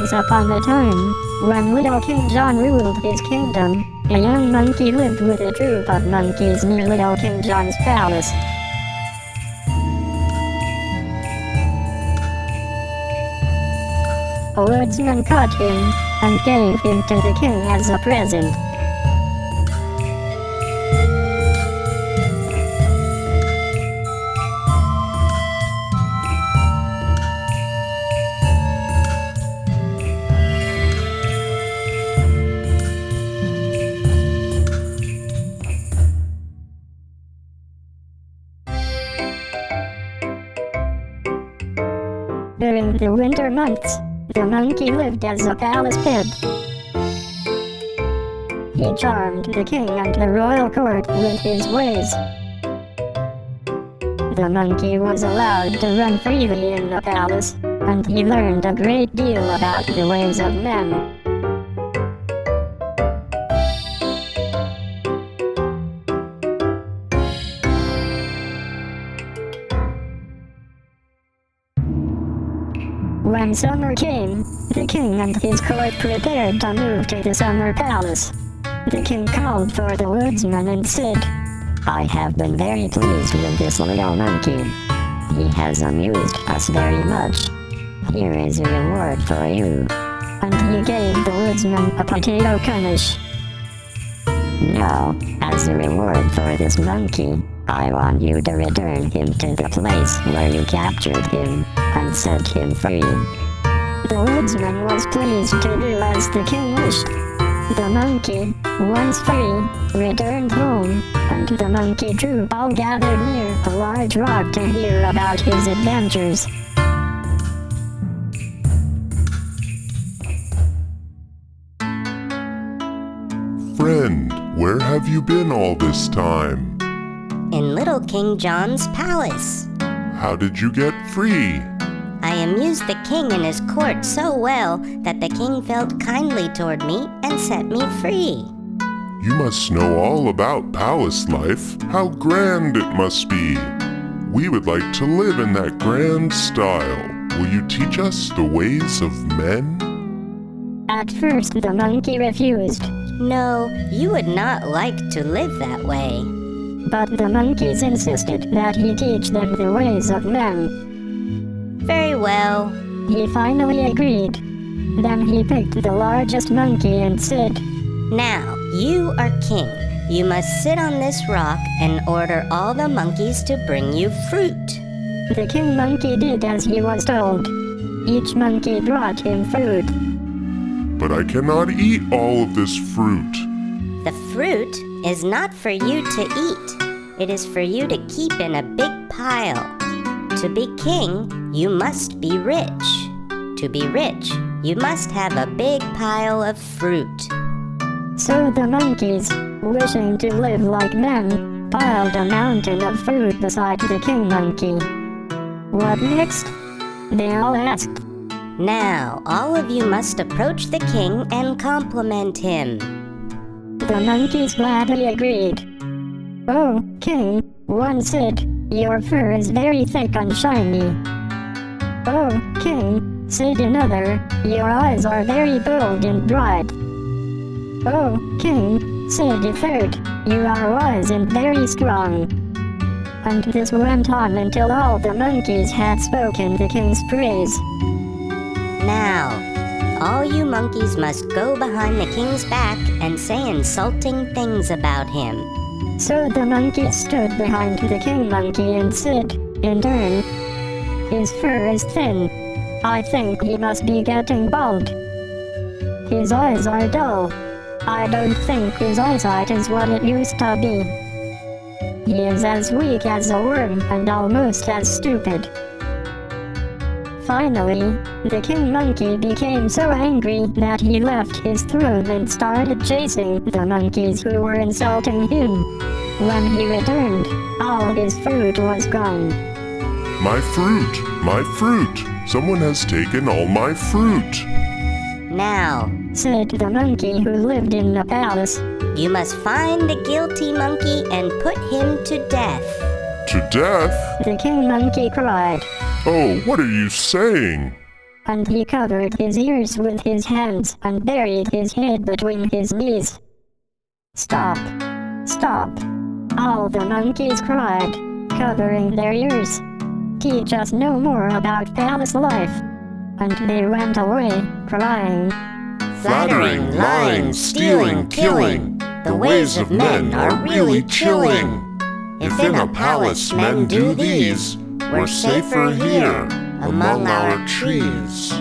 Once upon a time, when little King John ruled his kingdom, a young monkey lived with a troop of monkeys near little King John's palace. A woodsman caught him and gave him to the king as a present. During the winter months, the monkey lived as a palace pet. He charmed the king and the royal court with his ways. The monkey was allowed to run freely in the palace, and he learned a great deal about the ways of men. When summer came, the king and his court prepared to move to the summer palace. The king called for the woodsman and said, "I have been very pleased with this little monkey. He has amused us very much. Here is a reward for you." And he gave the woodsman a potato knish. "Now, as a reward for this monkey, I want you to return him to the place where you captured him and set him free." The woodsman was pleased to do as the king wished. The monkey, once free, returned home, and the monkey troop all gathered near a large rock to hear about his adventures. "Friend, where have you been all this time?" "In little King John's palace." "How did you get free?" "I amused the king and his court so well that the king felt kindly toward me and set me free." "You must know all about palace life. How grand it must be. We would like to live in that grand style. Will you teach us the ways of men?" At first the monkey refused. "No, you would not like to live that way." But the monkeys insisted that he teach them the ways of men. "Very well." He finally agreed. Then he picked the largest monkey and said, "Now, you are king. You must sit on this rock and order all the monkeys to bring you fruit." The king monkey did as he was told. Each monkey brought him fruit. "But I cannot eat all of this fruit." "The fruit is not for you to eat. It is for you to keep in a big pile. To be king, you must be rich. To be rich, you must have a big pile of fruit." So the monkeys, wishing to live like men, piled a mountain of fruit beside the king monkey. "What next?" they all asked. "Now, all of you must approach the king and compliment him." The monkeys gladly agreed. "Oh, king," one said, "your fur is very thick and shiny." "Oh, king," said another, "your eyes are very bold and bright." "Oh, king," said a third, "you are wise and very strong." And this went on until all the monkeys had spoken the king's praise. "Now, all you monkeys must go behind the king's back and say insulting things about him." So the monkeys stood behind the king monkey and said, in turn, "His fur is thin. I think he must be getting bald. His eyes are dull. I don't think his eyesight is what it used to be. He is as weak as a worm and almost as stupid." Finally, the king monkey became so angry that he left his throne and started chasing the monkeys who were insulting him. When he returned, all his fruit was gone. "My fruit! My fruit! Someone has taken all my fruit!" "Now," said the monkey who lived in the palace, "you must find the guilty monkey and put him to death." "To death?" the king monkey cried. "Oh, what are you saying?" and he covered his ears with his hands and buried his head between his knees. Stop! Stop! All the monkeys cried, covering their ears. Teach us no more about palace life. And they went away, crying. Flattering, lying, stealing, killing, the ways of men are really chilling. If in a palace men do these, we're safer here, among our trees.